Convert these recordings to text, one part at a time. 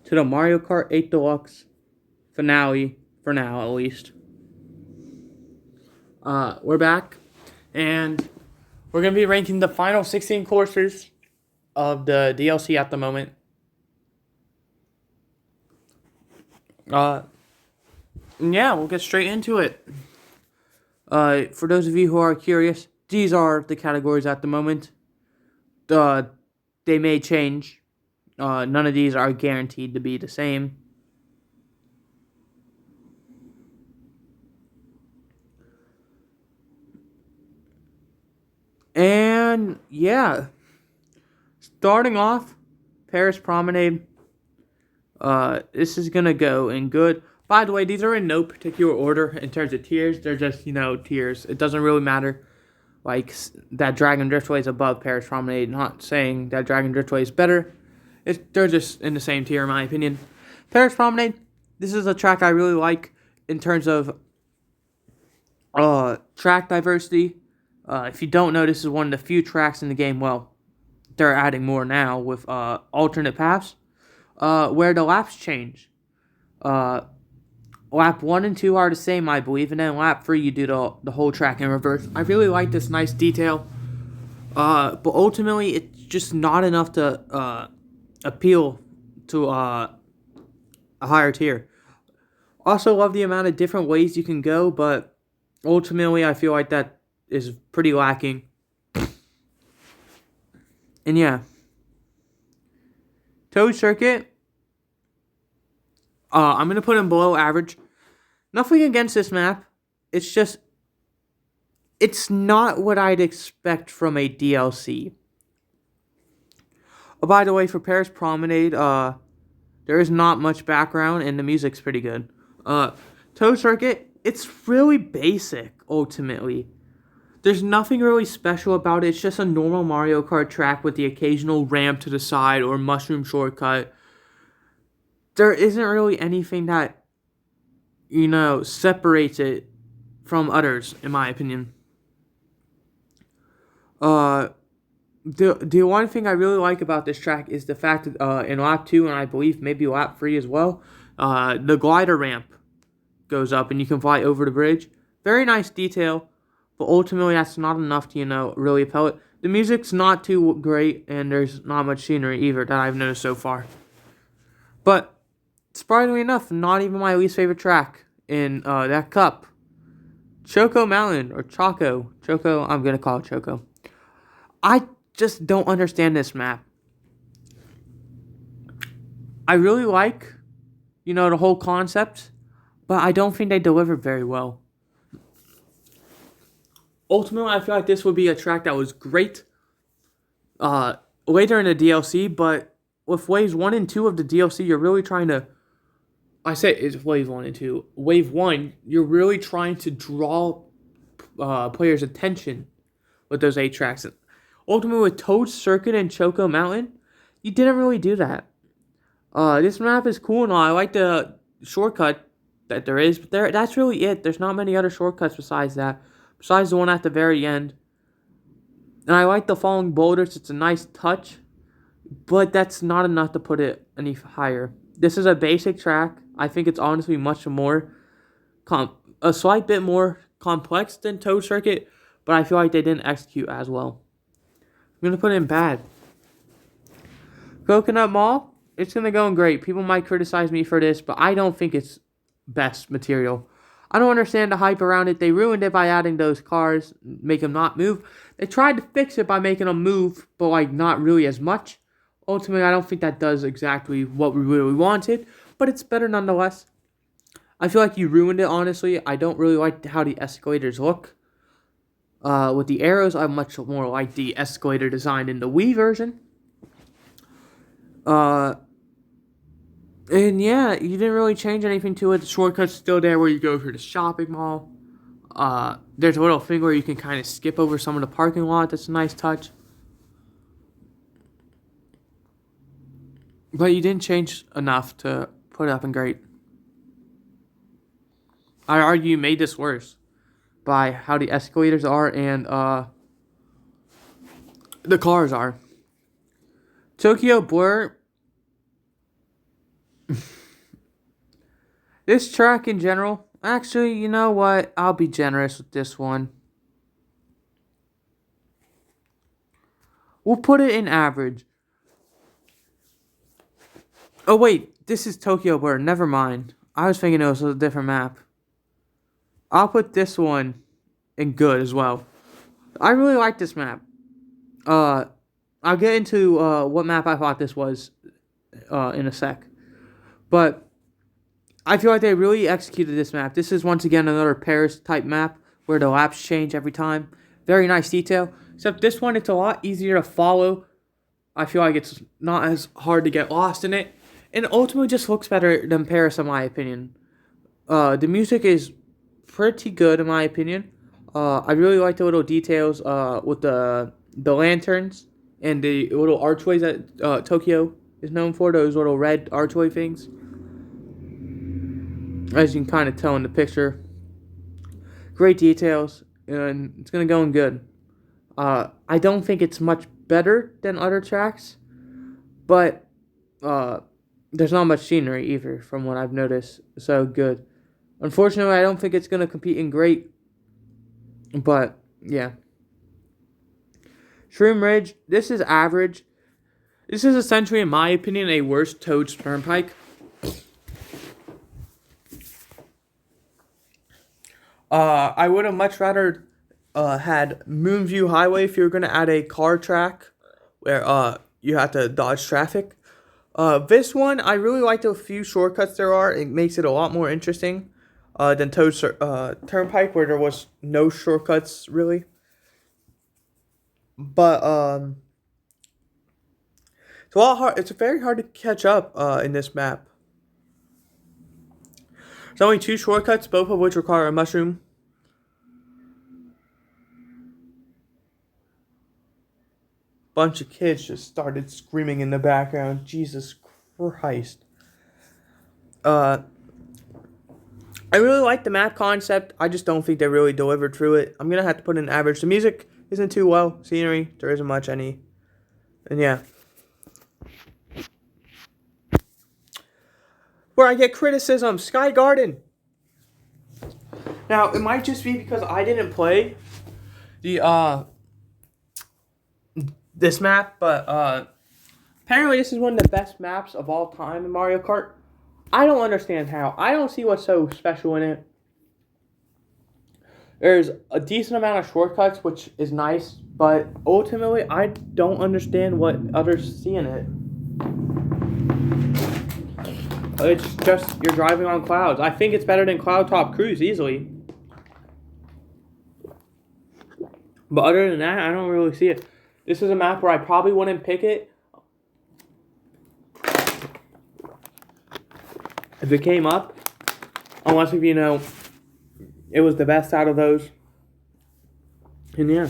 to the Mario Kart 8 Deluxe finale, for now at least. We're back, and we're going to be ranking the final 16 courses of the DLC at the moment. Yeah, we'll get straight into it. For those of you who are curious, these are the categories at the moment. They may change. None of these are guaranteed to be the same. And yeah, starting off, Paris Promenade. This is gonna go in good. By the way, these are in no particular order in terms of tiers. They're just, tiers. It doesn't really matter. Like, that Dragon Driftway is above Paris Promenade. Not saying that Dragon Driftway is better. They're just in the same tier, in my opinion. Paris Promenade, this is a track I really like in terms of track diversity. If you don't know, this is one of the few tracks in the game. Well, they're adding more now with alternate paths, where the laps change. Lap 1 and 2 are the same, I believe, and then lap 3 you do the whole track in reverse. I really like this nice detail, but ultimately it's just not enough to appeal to a higher tier. Also love the amount of different ways you can go, but ultimately I feel like that is pretty lacking. And yeah, Toad Circuit, I'm going to put him below average. Nothing against this map. It's just, it's not what I'd expect from a DLC. Oh, by the way, for Paris Promenade, there is not much background and the music's pretty good. Toad Circuit, it's really basic, ultimately. There's nothing really special about it. It's just a normal Mario Kart track with the occasional ramp to the side or mushroom shortcut. There isn't really anything that, separates it from others, in my opinion. The one thing I really like about this track is the fact that in lap 2 and I believe maybe lap 3 as well, the glider ramp goes up and you can fly over the bridge. Very nice detail, but ultimately that's not enough to, really appeal it. The music's not too great and there's not much scenery either that I've noticed so far. But surprisingly enough, not even my least favorite track in that cup. Choco Mountain, or Choco. Choco, I'm going to call it Choco. I just don't understand this map. I really like, the whole concept, but I don't think they delivered very well. Ultimately, I feel like this would be a track that was great later in the DLC, but with waves 1 and 2 of the DLC, you're really trying to... I say it's wave 1 and 2. Wave 1, you're really trying to draw players' attention with those 8 tracks. Ultimately, with Toad Circuit and Choco Mountain, you didn't really do that. This map is cool and all. I like the shortcut that there is, but that's really it. There's not many other shortcuts besides that, besides the one at the very end. And I like the falling boulders. It's a nice touch, but that's not enough to put it any higher. This is a basic track. I think it's honestly much more, a slight bit more complex than Toad Circuit, but I feel like they didn't execute as well. I'm going to put it in bad. Coconut Mall, it's going to go in great. People might criticize me for this, but I don't think it's best material. I don't understand the hype around it. They ruined it by adding those cars, make them not move. They tried to fix it by making them move, but not really as much. Ultimately, I don't think that does exactly what we really wanted, but it's better nonetheless. I feel like you ruined it, honestly. I don't really like how the escalators look. With the arrows, I much more like the escalator design in the Wii version. And yeah, you didn't really change anything to it. The shortcut's still there where you go through the shopping mall. There's a little thing where you can kind of skip over some of the parking lot. That's a nice touch. But you didn't change enough to put it up in great. I argue you made this worse by how the escalators are and the cars are. Tokyo Blur, This track in general, actually, you know what? I'll be generous with this one. We'll put it in average. Oh, wait. This is Tokyo Bird. Never mind. I was thinking it was a different map. I'll put this one in good as well. I really like this map. I'll get into what map I thought this was in a sec. But I feel like they really executed this map. This is once again another Paris type map where the laps change every time. Very nice detail. Except this one, it's a lot easier to follow. I feel like it's not as hard to get lost in it. And ultimately just looks better than Paris in my opinion. The music is pretty good in my opinion. I really like the little details with the lanterns and the little archways that Tokyo is known for. Those little red archway things. As you can kind of tell in the picture. Great details. And it's going to go in good. I don't think it's much better than other tracks. But there's not much scenery either from what I've noticed. So good. Unfortunately, I don't think it's going to compete in great. But, yeah. Shroom Ridge, this is average. This is essentially, in my opinion, a worse Toad's Turnpike. I would have much rather had Moonview Highway if you were going to add a car track where you have to dodge traffic. This one, I really like the few shortcuts there are. It makes it a lot more interesting than Toad's Turnpike, where there was no shortcuts, really. But it's a lot hard. It's very hard to catch up in this map. There's only 2 shortcuts, both of which require a mushroom. Bunch of kids just started screaming in the background. Jesus Christ. I really like the map concept. I just don't think they really delivered through it. I'm going to have to put in average. The music isn't too well. Scenery, there isn't much any. And yeah. Where I get criticism, Sky Garden. Now, it might just be because I didn't play the this map, but apparently this is one of the best maps of all time in Mario Kart. I don't understand how. I don't see what's so special in it. There's a decent amount of shortcuts, which is nice, but ultimately I don't understand what others see in it. It's just you're driving on clouds. I think it's better than Cloud Top Cruise easily. But other than that, I don't really see it. This is a map where I probably wouldn't pick it if it came up. Unless if you know it was the best out of those. And yeah.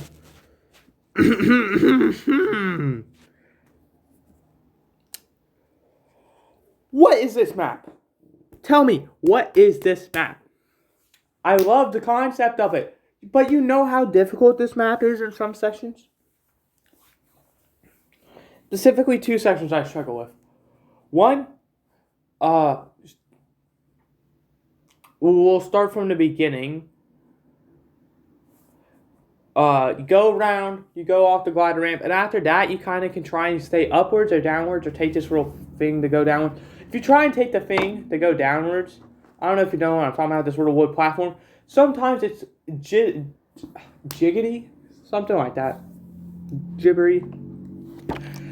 What is this map? Tell me, what is this map? I love the concept of it. But you know how difficult this map is in some sections? Specifically 2 sections I struggle with. One, we'll start from the beginning. You go around, you go off the glider ramp, and after that, you kind of can try and stay upwards or downwards, or take this little thing to go downwards. If you try and take the thing to go downwards, I don't know if you know what I'm talking about, this little wood platform. Sometimes it's jiggity, something like that. Gibbery.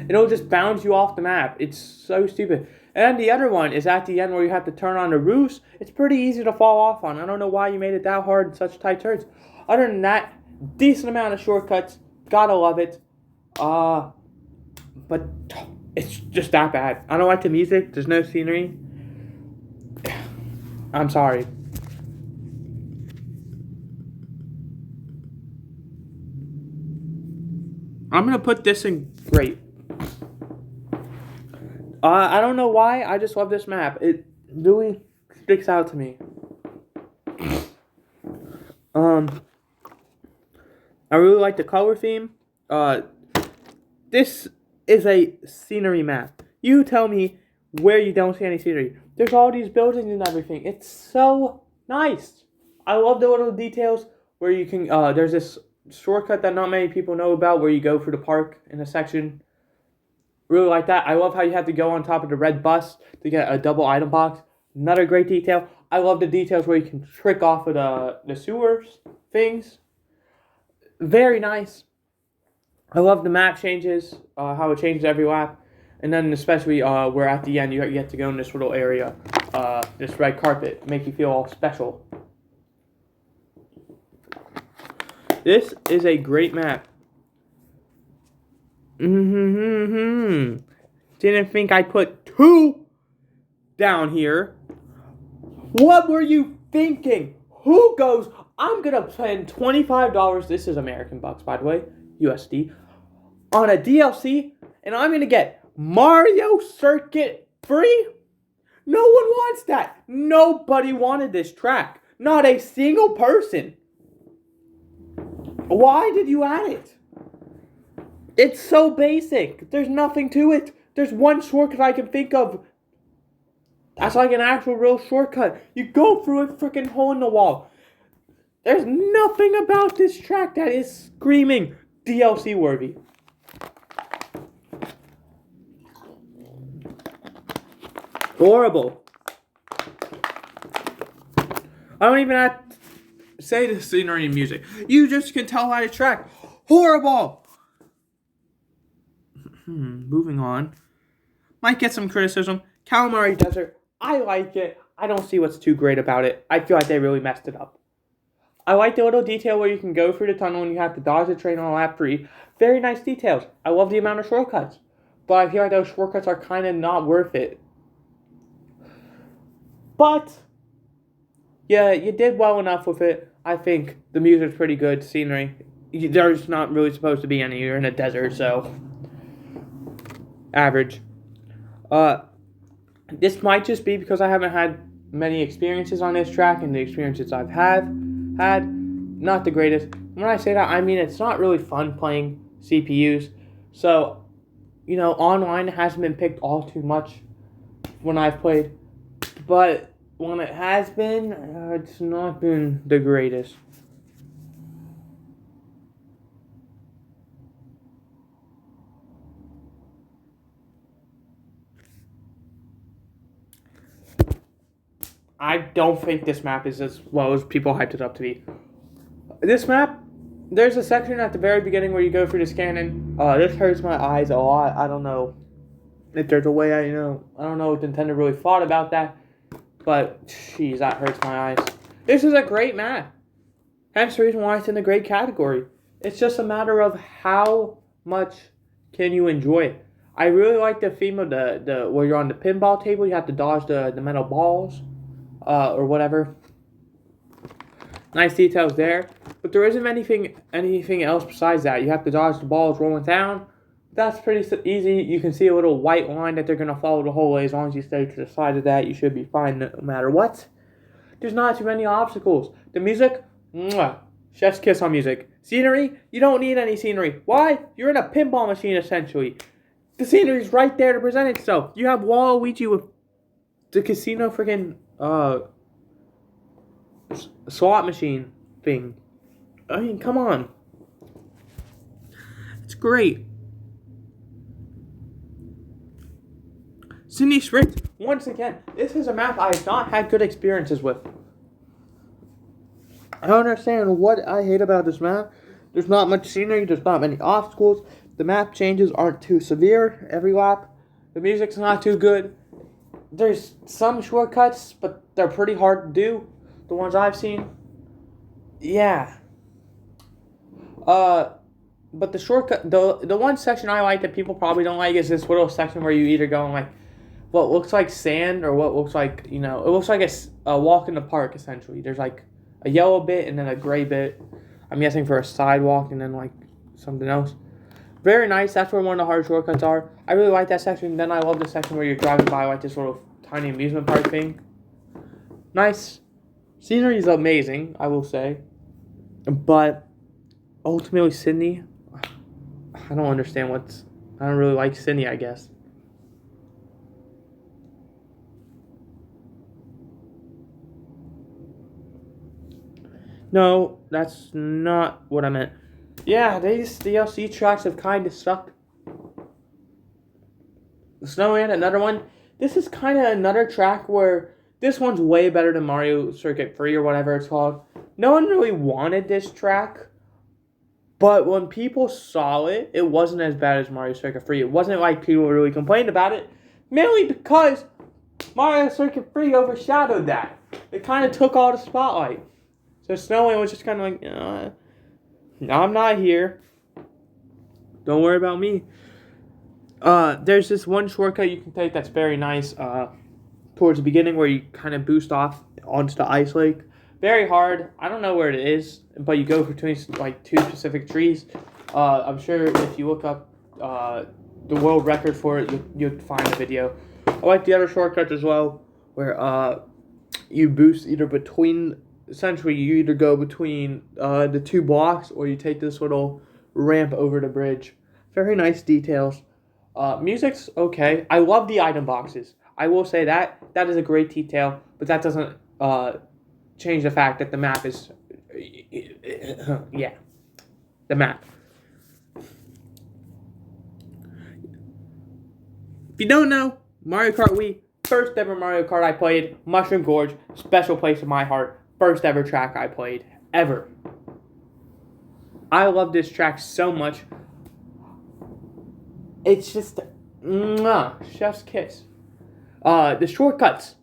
It'll just bounce you off the map. It's so stupid. And the other one is at the end where you have to turn on the roofs. It's pretty easy to fall off on. I don't know why you made it that hard in such tight turns. Other than that, decent amount of shortcuts. Gotta love it. But it's just that bad. I don't like the music. There's no scenery. I'm sorry. I'm gonna put this in great. I don't know why. I just love this map. It really sticks out to me. I really like the color theme. This is a scenery map. You tell me where you don't see any scenery. There's all these buildings and everything. It's so nice. I love the little details where you can, there's this shortcut that not many people know about where you go through the park in a section. Really like that. I love how you have to go on top of the red bus to get a double item box. Another great detail. I love the details where you can trick off of the sewers things. Very nice. I love the map changes, how it changes every lap. And then especially where at the end you get to go in this little area, this red carpet, make you feel all special. This is a great map. Didn't think I'd put 2 down here. What were you thinking? Who goes, I'm gonna spend $25, this is American bucks by the way, USD, on a DLC, and I'm gonna get Mario Circuit free? No one wants that. Nobody wanted this track. Not a single person. Why did you add it? It's so basic. There's nothing to it. There's one shortcut I can think of. That's like an actual real shortcut. You go through a freaking hole in the wall. There's nothing about this track that is screaming DLC worthy. Horrible. I don't even have to say the scenery and music. You just can tell by the track. Horrible. Moving on. Might get some criticism. Calamari Desert. I like it. I don't see what's too great about it. I feel like they really messed it up. I like the little detail where you can go through the tunnel and you have to dodge the train on lap 3. Very nice details. I love the amount of shortcuts. But I feel like those shortcuts are kind of not worth it. But, yeah, you did well enough with it. I think the music's pretty good. Scenery. There's not really supposed to be any. You're in a desert, so average. This might just be because I haven't had many experiences on this track, and the experiences I've had, not the greatest. When I say that, I mean it's not really fun playing CPUs. So, online hasn't been picked all too much when I've played. But when it has been, it's not been the greatest. I don't think this map is as well as people hyped it up to be. This map, there's a section at the very beginning where you go through this cannon. This hurts my eyes a lot. I don't know if there's a way I don't know if Nintendo really thought about that. But, jeez, that hurts my eyes. This is a great map. Hence the reason why it's in the great category. It's just a matter of how much can you enjoy it. I really like the theme of the where you're on the pinball table. You have to dodge the metal balls. Or whatever. Nice details there. But there isn't anything else besides that. You have to dodge the balls rolling down. That's pretty easy. You can see a little white line that they're going to follow the whole way. As long as you stay to the side of that, you should be fine no matter what. There's not too many obstacles. The music, mwah, chef's kiss on music. Scenery, you don't need any scenery. Why? You're in a pinball machine, essentially. The scenery's right there to present itself. You have Waluigi with the casino freaking slot machine thing. I mean, come on. It's great. Sydney Springs, once again, this is a map I have not had good experiences with. I don't understand what I hate about this map. There's not much scenery, there's not many obstacles. The map changes aren't too severe every lap. The music's not too good. There's some shortcuts, but they're pretty hard to do. The ones I've seen. Yeah. But the shortcut, the one section I like that people probably don't like is this little section where you either go in like what looks like sand or what looks like, it looks like a walk in the park, essentially. There's like a yellow bit and then a gray bit. I'm guessing for a sidewalk and then like something else. Very nice. That's where one of the hard shortcuts are. I really like that section. Then I love the section where you're driving by like this little tiny amusement park thing. Nice. Scenery is amazing, I will say. But ultimately, Sydney, I don't understand I don't really like Sydney, I guess. No, that's not what I meant. Yeah, these DLC tracks have kind of sucked. Snowman, another one. This is kind of another track where this one's way better than Mario Circuit 3 or whatever it's called. No one really wanted this track, but when people saw it, it wasn't as bad as Mario Circuit 3. It wasn't like people really complained about it, mainly because Mario Circuit 3 overshadowed that. It kind of took all the spotlight. So Snowman was just kind of like, I'm not here. Don't worry about me. There's this one shortcut you can take that's very nice towards the beginning where you kind of boost off onto the ice lake. Very hard. I don't know where it is, but you go between like two specific trees. I'm sure if you look up the world record for it, you'll find the video. I like the other shortcuts as well, where you boost either between. Essentially, you either go between the two blocks or you take this little ramp over the bridge. Very nice details. Music's okay. I love the item boxes. I will say that. That is a great detail, but that doesn't change the fact that the map is... yeah. The map. If you don't know, Mario Kart Wii, first ever Mario Kart I played, Mushroom Gorge, special place in my heart. First ever track I played, ever. I love this track so much. It's just, chef's kiss. The shortcuts.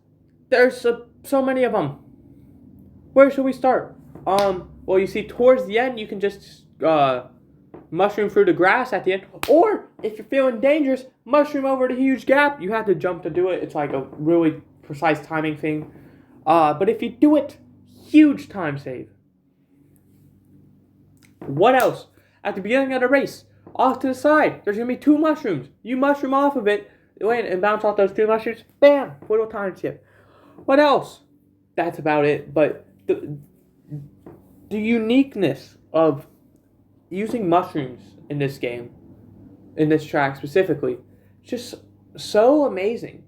There's so many of them. Where should we start? Well, you see, towards the end, you can just mushroom through the grass at the end. Or, if you're feeling dangerous, mushroom over the huge gap. You have to jump to do it. It's like a really precise timing thing. But if you do it, huge time save. What else? At the beginning of the race, off to the side, there's going to be two mushrooms. You mushroom off of it, land and bounce off those two mushrooms. Bam! Little time skip. What else? That's about it. But the uniqueness of using mushrooms in this game, in this track specifically, just so amazing.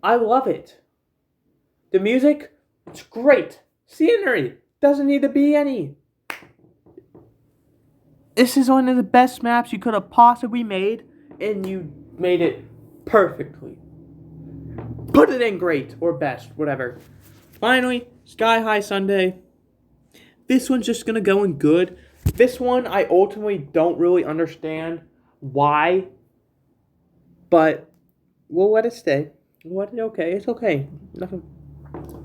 I love it. The music, it's great. Scenery, doesn't need to be any. This is one of the best maps you could have possibly made, and you made it perfectly. Put it in great, or best, whatever. Finally, Sky High Sunday. This one's just going to go in good. This one, I ultimately don't really understand why, but we'll let it stay. Okay, it's okay. Nothing.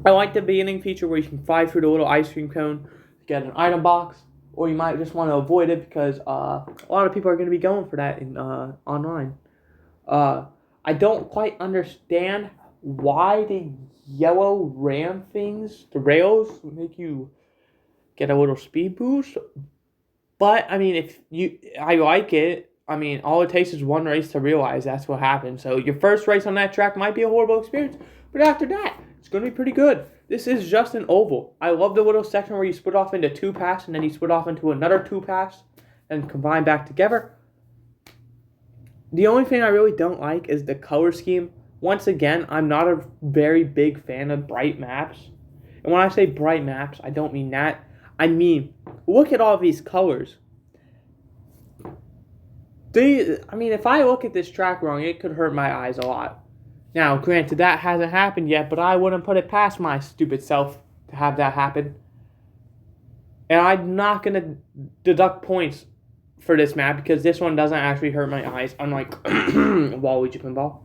I like the beginning feature where you can fly through the little ice cream cone to get an item box, or you might just want to avoid it because a lot of people are going to be going for that in online. I don't quite understand why the yellow ram things, the rails, make you get a little speed boost. But, I mean, I like it. I mean, all it takes is one race to realize that's what happened. So, your first race on that track might be a horrible experience, but after that, it's going to be pretty good. This is just an oval. I love the little section where you split off into two paths, and then you split off into another two paths, and combine back together. The only thing I really don't like is the color scheme. Once again, I'm not a very big fan of bright maps. And when I say bright maps, I don't mean that. I mean, look at all these colors. If I look at this track wrong, it could hurt my eyes a lot. Now, granted, that hasn't happened yet, but I wouldn't put it past my stupid self to have that happen. And I'm not going to deduct points for this map because this one doesn't actually hurt my eyes, unlike Waluigi Pinball.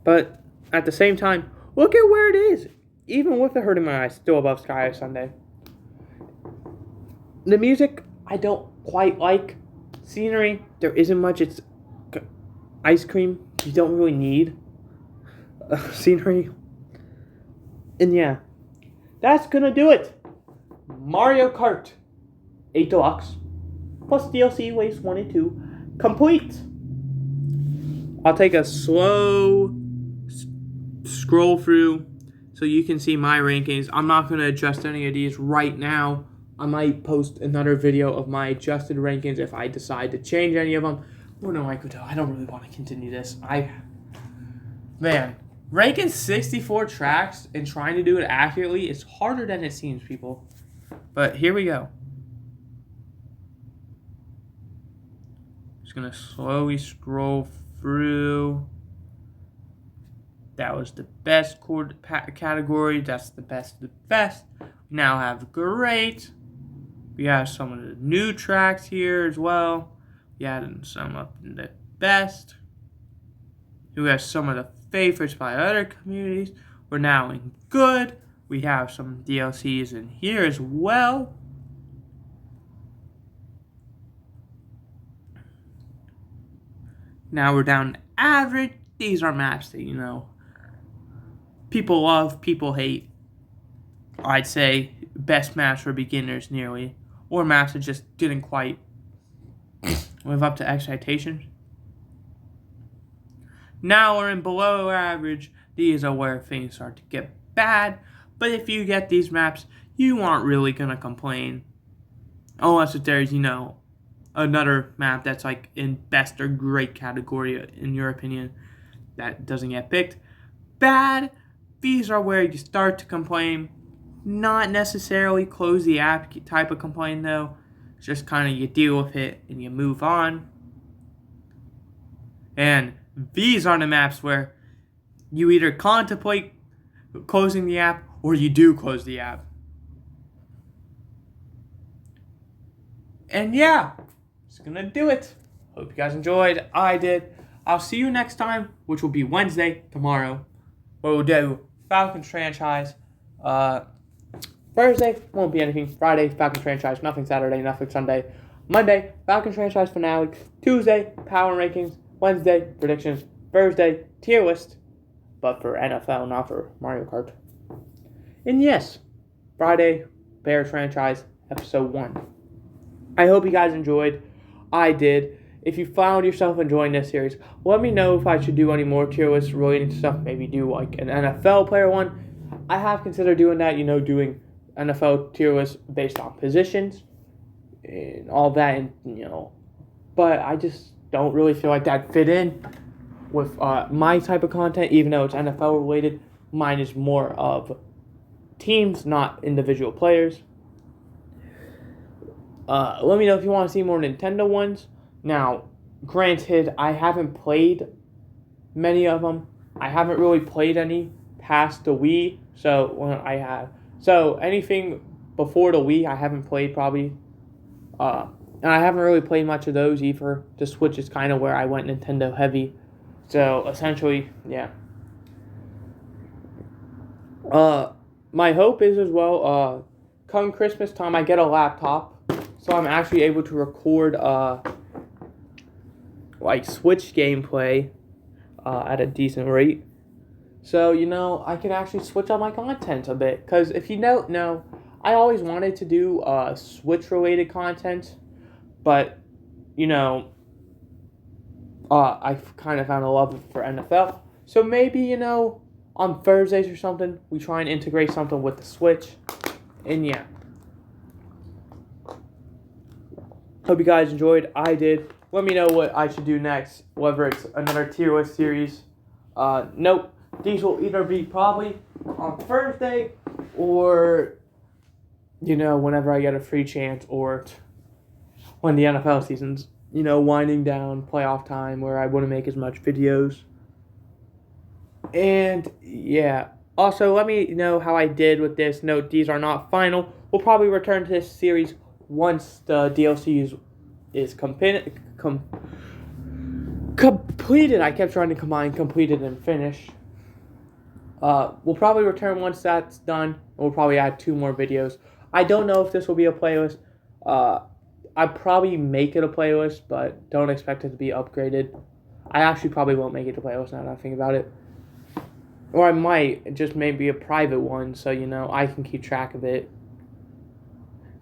But at the same time, look at where it is. Even with it hurting my eyes, still above Sky High Sunday. The music, I don't quite like. Scenery, there isn't much. It's ice cream. You don't really need scenery. And yeah, that's gonna do it. Mario Kart 8 Deluxe plus DLC Waves 1 and 2 complete. I'll take a slow scroll through so you can see my rankings. I'm not going to adjust any of these right now. I might post another video of my adjusted rankings if I decide to change any of them. Well, no, I don't really want to continue this. Man, ranking 64 tracks and trying to do it accurately is harder than it seems, people. But here we go. Just gonna slowly scroll through. That was the best chord category. That's the best of the best. We now have great. We have some of the new tracks here as well. We added some up in the best. We have some of the favorites by other communities. We're now in good. We have some DLCs in here as well. Now we're down to average. These are maps that, you know, people love, people hate. I'd say best maps for beginners nearly. Or maps that just didn't quite live up to expectations. Now we're in below average. These are where things start to get bad. But if you get these maps, you aren't really going to complain. Unless if there's, you know, another map that's like in best or great category, in your opinion, that doesn't get picked. Bad, these are where you start to complain. Not necessarily close the app type of complaint though. It's just kind of you deal with it and you move on. And these are the maps where you either contemplate closing the app or you do close the app. And yeah, it's gonna do it. Hope you guys enjoyed. I did. I'll see you next time, which will be Wednesday, tomorrow, where we'll do Falcons franchise. Thursday won't be anything. Friday, Falcons franchise. Nothing Saturday, nothing Sunday. Monday, Falcons franchise finale. Tuesday, power rankings. Wednesday, predictions. Thursday, tier list. But for NFL, not for Mario Kart. And yes, Friday, Bears franchise, episode 1. I hope you guys enjoyed. I did. If you found yourself enjoying this series, let me know if I should do any more tier lists related to stuff. Maybe do like an NFL player one. I have considered doing that, you know, doing NFL tier lists based on positions and all that, and you know. But I just don't really feel like that fit in with my type of content, even though it's NFL related. Mine is more of teams, not individual players. Let me know if you want to see more Nintendo ones. Now, granted, I haven't played many of them. I haven't really played any past the Wii, so anything before the Wii, I haven't played probably. And I haven't really played much of those either. The Switch is kind of where I went Nintendo heavy. So, essentially, yeah. My hope is as well, come Christmas time, I get a laptop. So I'm actually able to record, like, Switch gameplay at a decent rate. So, you know, I can actually switch up my content a bit. Because if you don't know, I always wanted to do Switch-related content. But, you know, I've kind of found a love for NFL. So maybe, you know, on Thursdays or something, we try and integrate something with the Switch. And yeah. Hope you guys enjoyed. I did. Let me know what I should do next. Whether it's another tier list series. Nope. These will either be probably on Thursday or, you know, whenever I get a free chance, or when the NFL season's, you know, winding down, playoff time, where I wouldn't make as much videos. And yeah. Also, let me know how I did with this. Note, these are not final. We'll probably return to this series once the DLC is completed. I kept trying to combine completed and finish. We'll probably return once that's done. We'll probably add 2 more videos. I don't know if this will be a playlist. I'd probably make it a playlist, but don't expect it to be upgraded. I actually probably won't make it a playlist now that I think about it. Or I might, just maybe a private one, so, you know, I can keep track of it.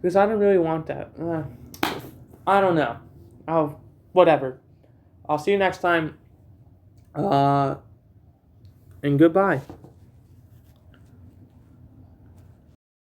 Because I don't really want that. I don't know. Whatever. I'll see you next time. And goodbye.